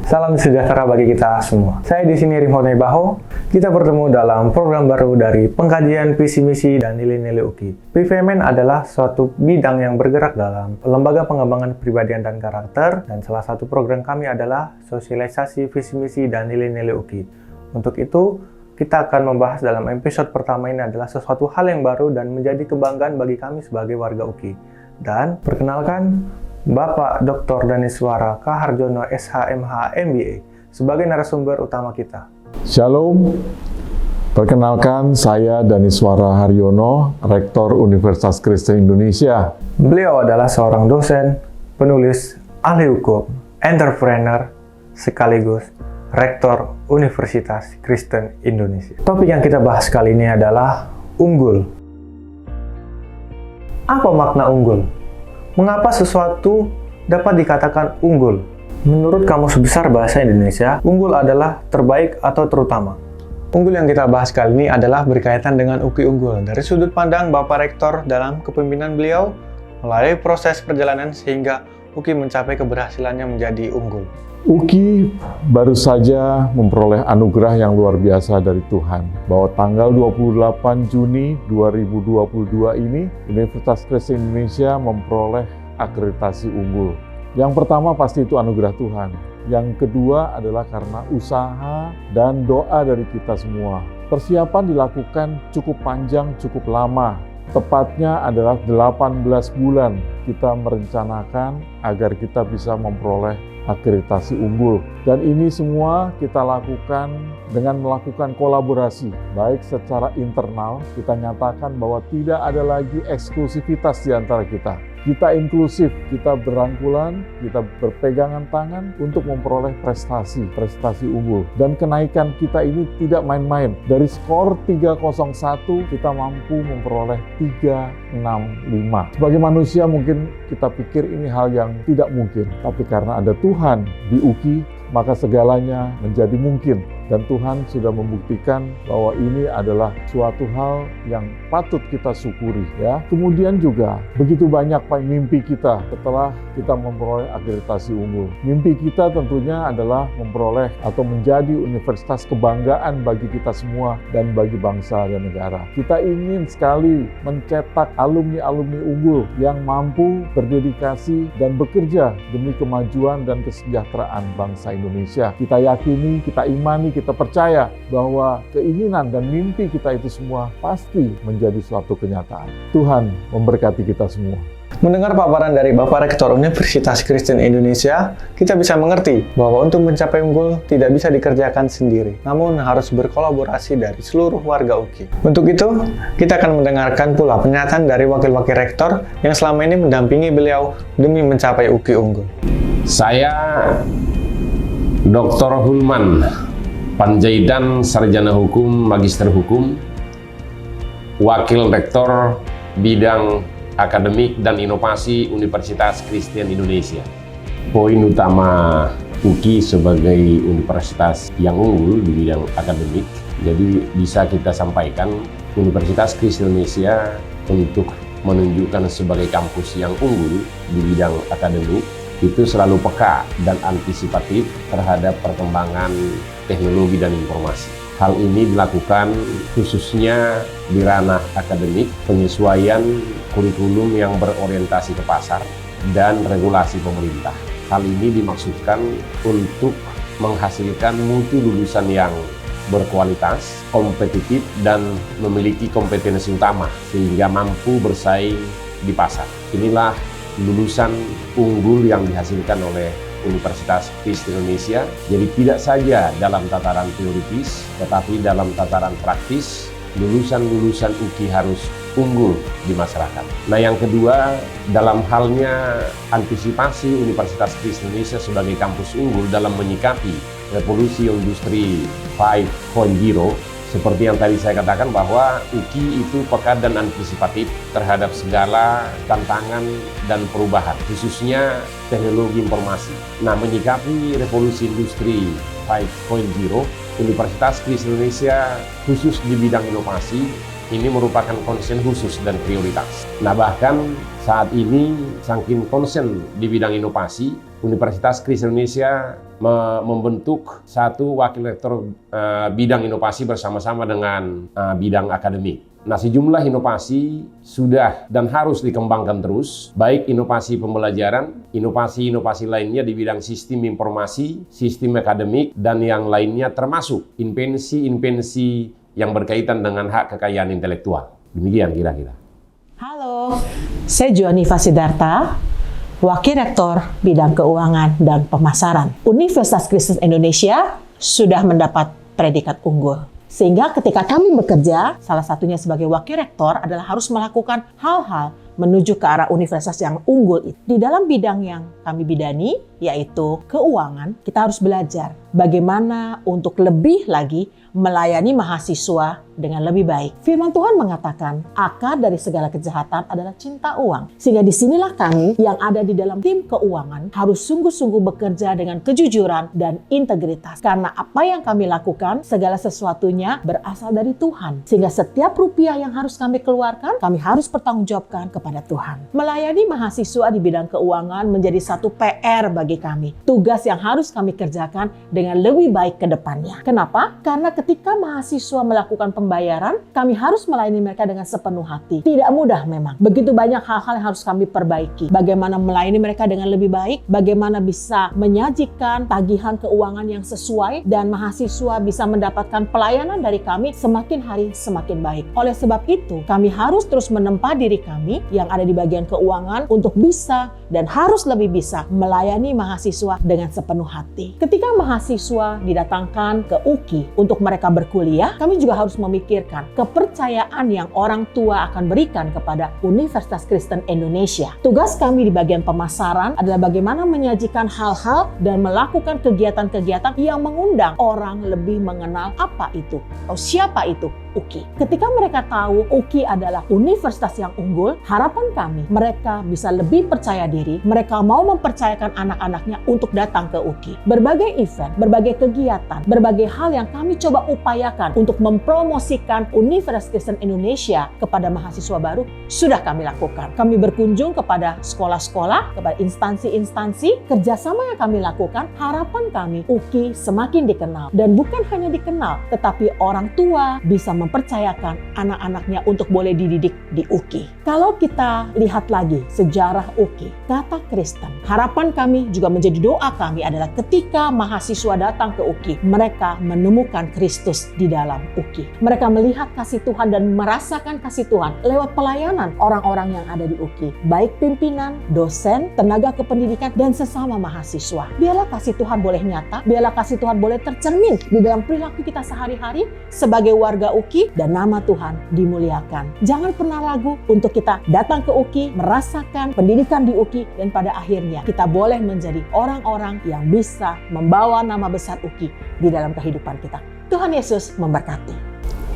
Salam sejahtera bagi kita semua. Saya di sini Rimhone Baho. Kita bertemu dalam program baru dari pengkajian visi misi dan nilai-nilai UKI. PVMN adalah suatu bidang yang bergerak dalam lembaga pengembangan kepribadian dan karakter, dan salah satu program kami adalah sosialisasi visi misi dan nilai-nilai UKI. Untuk itu, kita akan membahas dalam episode pertama ini adalah sesuatu hal yang baru dan menjadi kebanggaan bagi kami sebagai warga UKI. Dan perkenalkan, Bapak Dr. Daniswara K. Harjono SHMH MBA sebagai narasumber utama kita. Shalom, perkenalkan saya Daniswara Harjono, Rektor Universitas Kristen Indonesia. Beliau adalah seorang dosen, penulis, ahli hukum, entrepreneur, sekaligus Rektor Universitas Kristen Indonesia. Topik yang kita bahas kali ini adalah unggul. Apa makna unggul? Mengapa sesuatu dapat dikatakan unggul? Menurut Kamus Besar Bahasa Indonesia, unggul adalah terbaik atau terutama. Unggul yang kita bahas kali ini adalah berkaitan dengan UKI unggul. Dari sudut pandang Bapak Rektor dalam kepemimpinan beliau, melalui proses perjalanan sehingga UKI mencapai keberhasilannya menjadi unggul. UKI baru saja memperoleh anugerah yang luar biasa dari Tuhan, bahwa tanggal 28 Juni 2022 ini, Universitas Kristen Indonesia memperoleh akreditasi unggul. Yang pertama pasti itu anugerah Tuhan. Yang kedua adalah karena usaha dan doa dari kita semua. Persiapan dilakukan cukup panjang, cukup lama. Tepatnya adalah 18 bulan kita merencanakan agar kita bisa memperoleh akreditasi unggul. Dan ini semua kita lakukan dengan melakukan kolaborasi, baik secara internal, kita nyatakan bahwa tidak ada lagi eksklusivitas di antara kita. Kita inklusif, kita berangkulan, kita berpegangan tangan untuk memperoleh prestasi unggul. Dan kenaikan kita ini tidak main-main. Dari skor 301, kita mampu memperoleh 365. Sebagai manusia mungkin kita pikir ini hal yang tidak mungkin. Tapi karena ada Tuhan di UKI, maka segalanya menjadi mungkin. Dan Tuhan sudah membuktikan bahwa ini adalah suatu hal yang patut kita syukuri. Ya. Kemudian juga begitu banyak mimpi kita setelah kita memperoleh akreditasi unggul. Mimpi kita tentunya adalah memperoleh atau menjadi universitas kebanggaan bagi kita semua dan bagi bangsa dan negara. Kita ingin sekali mencetak alumni-alumni unggul yang mampu berdedikasi dan bekerja demi kemajuan dan kesejahteraan bangsa Indonesia. Kita yakini, kita imani, kita percaya bahwa keinginan dan mimpi kita itu semua pasti menjadi suatu kenyataan. Tuhan memberkati kita semua. Mendengar paparan dari Bapak Rektor Universitas Kristen Indonesia, kita bisa mengerti bahwa untuk mencapai unggul tidak bisa dikerjakan sendiri, namun harus berkolaborasi dari seluruh warga UKI. Untuk itu, kita akan mendengarkan pula pernyataan dari Wakil-Wakil Rektor yang selama ini mendampingi beliau demi mencapai UKI unggul. Saya Dr. Hulman Panjaitan, Sarjana Hukum, Magister Hukum, Wakil Rektor Bidang Akademik dan Inovasi Universitas Kristen Indonesia. Poin utama UKI sebagai universitas yang unggul di bidang akademik, jadi bisa kita sampaikan Universitas Kristen Indonesia untuk menunjukkan sebagai kampus yang unggul di bidang akademik, itu selalu peka dan antisipatif terhadap perkembangan teknologi dan informasi. Hal ini dilakukan khususnya di ranah akademik, penyesuaian kurikulum yang berorientasi ke pasar, dan regulasi pemerintah. Hal ini dimaksudkan untuk menghasilkan mutu lulusan yang berkualitas, kompetitif, dan memiliki kompetensi utama sehingga mampu bersaing di pasar. Inilah lulusan unggul yang dihasilkan oleh Universitas Kristen Indonesia. Jadi tidak saja dalam tataran teoritis, tetapi dalam tataran praktis, lulusan-lulusan UKI harus unggul di masyarakat. Nah, yang kedua, dalam halnya antisipasi Universitas Kristen Indonesia sebagai kampus unggul dalam menyikapi revolusi industri 5.0, seperti yang tadi saya katakan bahwa UKI itu peka dan antisipatif terhadap segala tantangan dan perubahan, khususnya teknologi informasi. Nah, menyikapi revolusi industri 5.0, Universitas Kristen Indonesia khusus di bidang inovasi ini merupakan konsen khusus dan prioritas. Nah, bahkan saat ini saking konsen di bidang inovasi, Universitas Kristen Indonesia membentuk satu wakil rektor bidang inovasi bersama-sama dengan bidang akademik. Nah, sejumlah inovasi sudah dan harus dikembangkan terus, baik inovasi pembelajaran, inovasi-inovasi lainnya di bidang sistem informasi, sistem akademik, dan yang lainnya termasuk invensi-invensi yang berkaitan dengan hak kekayaan intelektual. Demikian kira-kira. Halo, saya Joanifa Sidarta, Wakil Rektor Bidang Keuangan dan Pemasaran. Universitas Kristen Indonesia sudah mendapat predikat unggul. Sehingga ketika kami bekerja, salah satunya sebagai wakil rektor adalah harus melakukan hal-hal menuju ke arah universitas yang unggul itu. Di dalam bidang yang kami bidani, yaitu keuangan, kita harus belajar bagaimana untuk lebih lagi melayani mahasiswa dengan lebih baik. Firman Tuhan mengatakan, akar dari segala kejahatan adalah cinta uang. Sehingga disinilah kami yang ada di dalam tim keuangan harus sungguh-sungguh bekerja dengan kejujuran dan integritas. Karena apa yang kami lakukan, segala sesuatunya berasal dari Tuhan. Sehingga setiap rupiah yang harus kami keluarkan, kami harus bertanggungjawabkan kepada Tuhan. Melayani mahasiswa di bidang keuangan menjadi satu PR bagi kami. Tugas yang harus kami kerjakan dengan lebih baik ke depannya. Kenapa? Karena ketika mahasiswa melakukan pembayaran, kami harus melayani mereka dengan sepenuh hati. Tidak mudah memang. Begitu banyak hal-hal yang harus kami perbaiki. Bagaimana melayani mereka dengan lebih baik, bagaimana bisa menyajikan tagihan keuangan yang sesuai, dan mahasiswa bisa mendapatkan pelayanan dari kami semakin hari semakin baik. Oleh sebab itu, kami harus terus menempa diri kami yang ada di bagian keuangan untuk bisa dan harus lebih bisa melayani mahasiswa dengan sepenuh hati. Ketika mahasiswa didatangkan ke UKI untuk mereka berkuliah, kami juga harus memikirkan kepercayaan yang orang tua akan berikan kepada Universitas Kristen Indonesia. Tugas kami di bagian pemasaran adalah bagaimana menyajikan hal-hal dan melakukan kegiatan-kegiatan yang mengundang orang lebih mengenal apa itu atau siapa itu UKI. Ketika mereka tahu UKI adalah universitas yang unggul, harapan kami mereka bisa lebih percaya diri, mereka mau mempercayakan anak-anaknya untuk datang ke UKI. Berbagai event, berbagai kegiatan, berbagai hal yang kami coba upayakan untuk mempromosikan Universitas Kristen Indonesia kepada mahasiswa baru sudah kami lakukan. Kami berkunjung kepada sekolah-sekolah, kepada instansi-instansi, kerjasama yang kami lakukan, harapan kami UKI semakin dikenal. Dan bukan hanya dikenal, tetapi orang tua bisa mempercayakan anak-anaknya untuk boleh dididik di UKI. Kalau kita lihat lagi sejarah UKI, kata Kristen, harapan kami juga menjadi doa kami adalah ketika mahasiswa datang ke UKI, mereka menemukan Kristus di dalam UKI. Mereka melihat kasih Tuhan dan merasakan kasih Tuhan lewat pelayanan orang-orang yang ada di UKI, baik pimpinan, dosen, tenaga kependidikan, dan sesama mahasiswa. Biarlah kasih Tuhan boleh nyata, biarlah kasih Tuhan boleh tercermin di dalam perilaku kita sehari-hari sebagai warga UKI, dan nama Tuhan dimuliakan. Jangan pernah ragu untuk kita datang ke UKI, merasakan pendidikan di UKI, dan pada akhirnya kita boleh menjadi orang-orang yang bisa membawa nama besar UKI di dalam kehidupan kita. Tuhan Yesus memberkati.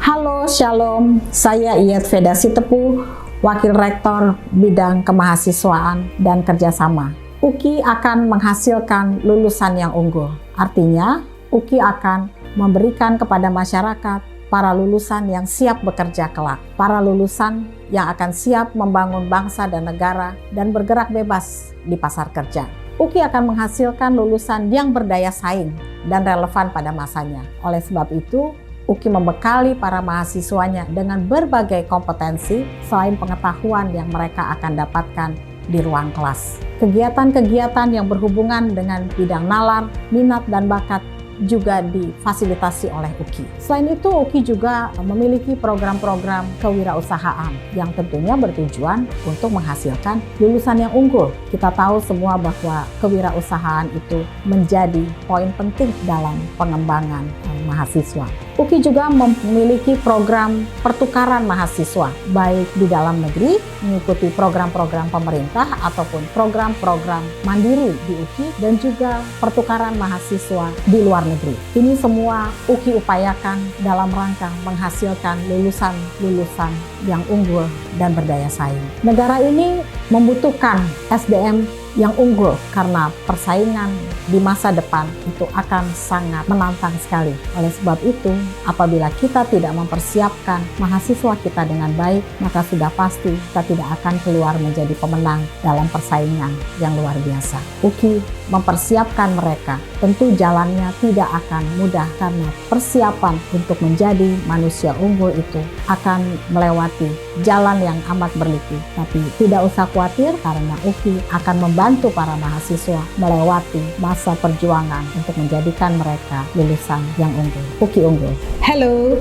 Halo, Shalom. Saya Iyet Veda Sitepu, Wakil Rektor Bidang Kemahasiswaan dan Kerjasama. UKI akan menghasilkan lulusan yang unggul. Artinya, UKI akan memberikan kepada masyarakat para lulusan yang siap bekerja kelak, para lulusan yang akan siap membangun bangsa dan negara dan bergerak bebas di pasar kerja. UKI akan menghasilkan lulusan yang berdaya saing dan relevan pada masanya. Oleh sebab itu, UKI membekali para mahasiswanya dengan berbagai kompetensi selain pengetahuan yang mereka akan dapatkan di ruang kelas. Kegiatan-kegiatan yang berhubungan dengan bidang nalar, minat, dan bakat juga difasilitasi oleh UKI. Selain itu, UKI juga memiliki program-program kewirausahaan yang tentunya bertujuan untuk menghasilkan lulusan yang unggul. Kita tahu semua bahwa kewirausahaan itu menjadi poin penting dalam pengembangan mahasiswa. UKI juga memiliki program pertukaran mahasiswa, baik di dalam negeri, mengikuti program-program pemerintah ataupun program-program mandiri di UKI, dan juga pertukaran mahasiswa di luar negeri. Ini semua UKI upayakan dalam rangka menghasilkan lulusan-lulusan yang unggul dan berdaya saing. Negara ini membutuhkan SDM yang unggul karena persaingan di masa depan itu akan sangat menantang sekali. Oleh sebab itu, apabila kita tidak mempersiapkan mahasiswa kita dengan baik, maka sudah pasti kita tidak akan keluar menjadi pemenang dalam persaingan yang luar biasa. UKI mempersiapkan mereka. Tentu jalannya tidak akan mudah karena persiapan untuk menjadi manusia unggul itu akan melewati jalan yang amat berliku. Tapi tidak usah khawatir karena UKI akan membantu para mahasiswa melewati masa perjuangan untuk menjadikan mereka lulusan yang unggul. UKI unggul. Halo,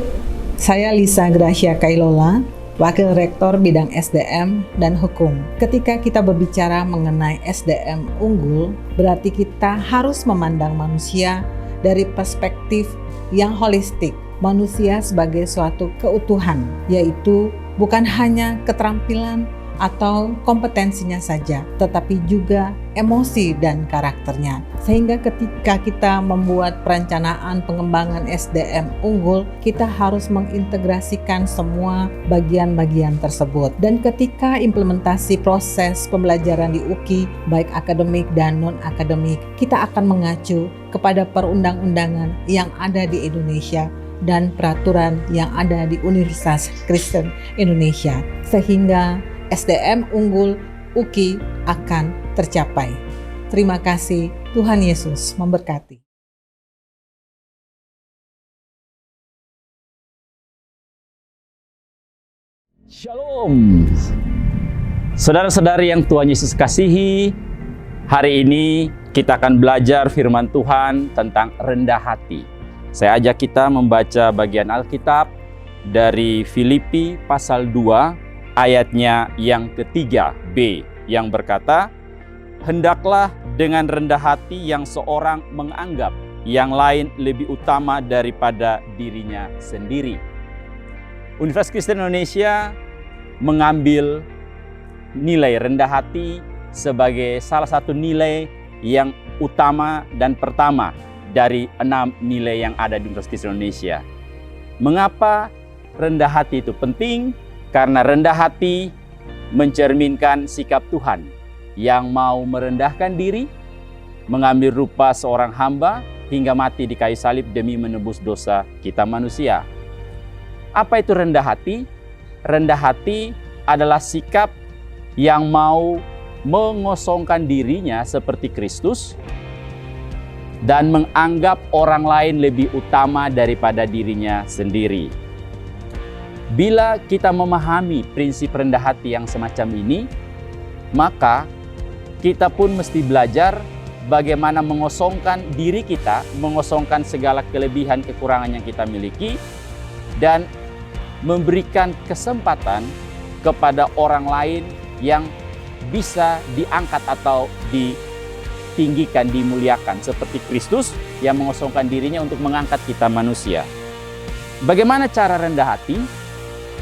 saya Lisa Gracia Kailola, Wakil Rektor Bidang SDM dan Hukum. Ketika kita berbicara mengenai SDM unggul, berarti kita harus memandang manusia dari perspektif yang holistik. Manusia sebagai suatu keutuhan, yaitu bukan hanya keterampilan atau kompetensinya saja, tetapi juga emosi dan karakternya. Sehingga ketika kita membuat perencanaan pengembangan SDM unggul, kita harus mengintegrasikan semua bagian-bagian tersebut. Dan ketika implementasi proses pembelajaran di UKI, baik akademik dan non-akademik, kita akan mengacu kepada perundang-undangan yang ada di Indonesia dan peraturan yang ada di Universitas Kristen Indonesia, sehingga SDM unggul UKI akan tercapai. Terima kasih, Tuhan Yesus memberkati. Shalom. Saudara-saudari yang Tuhan Yesus kasihi, hari ini kita akan belajar firman Tuhan tentang rendah hati. Saya ajak kita membaca bagian Alkitab dari Filipi pasal 2 ayatnya yang ketiga B yang berkata, hendaklah dengan rendah hati yang seorang menganggap yang lain lebih utama daripada dirinya sendiri. Universitas Kristen Indonesia mengambil nilai rendah hati sebagai salah satu nilai yang utama dan pertama dari 6 nilai yang ada di Universitas Kristen Indonesia. Mengapa rendah hati itu penting? Karena rendah hati mencerminkan sikap Tuhan yang mau merendahkan diri, mengambil rupa seorang hamba hingga mati di kayu salib demi menebus dosa kita manusia. Apa itu rendah hati? Rendah hati adalah sikap yang mau mengosongkan dirinya seperti Kristus dan menganggap orang lain lebih utama daripada dirinya sendiri. Bila kita memahami prinsip rendah hati yang semacam ini, maka kita pun mesti belajar bagaimana mengosongkan diri kita, mengosongkan segala kelebihan kekurangan yang kita miliki, dan memberikan kesempatan kepada orang lain yang bisa diangkat atau ditinggikan, dimuliakan, seperti Kristus yang mengosongkan dirinya untuk mengangkat kita manusia. Bagaimana cara rendah hati?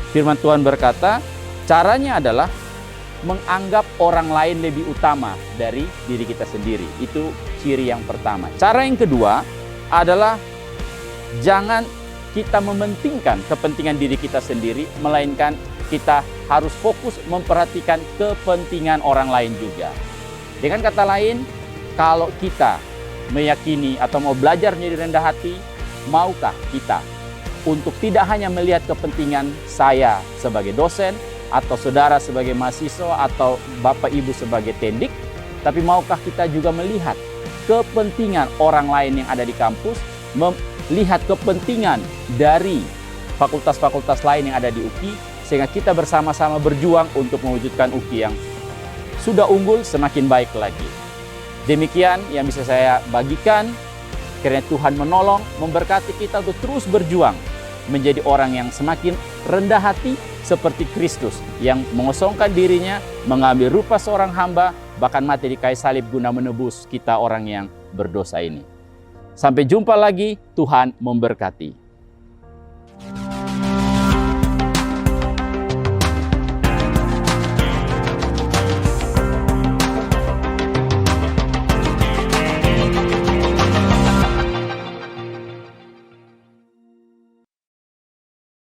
Firman Tuhan berkata, caranya adalah menganggap orang lain lebih utama dari diri kita sendiri. Itu ciri yang pertama. Cara yang kedua adalah jangan kita mementingkan kepentingan diri kita sendiri, melainkan kita harus fokus memperhatikan kepentingan orang lain juga. Dengan kata lain, kalau kita meyakini atau mau belajar menjadi rendah hati, maukah kita untuk tidak hanya melihat kepentingan saya sebagai dosen, atau saudara sebagai mahasiswa, atau bapak ibu sebagai tendik, tapi maukah kita juga melihat kepentingan orang lain yang ada di kampus, melihat kepentingan dari fakultas-fakultas lain yang ada di UKI, sehingga kita bersama-sama berjuang untuk mewujudkan UKI yang sudah unggul semakin baik lagi. Demikian yang bisa saya bagikan. Kiranya Tuhan menolong, memberkati kita untuk terus berjuang menjadi orang yang semakin rendah hati seperti Kristus yang mengosongkan dirinya, mengambil rupa seorang hamba, bahkan mati di kayu salib guna menebus kita orang yang berdosa ini. Sampai jumpa lagi, Tuhan memberkati.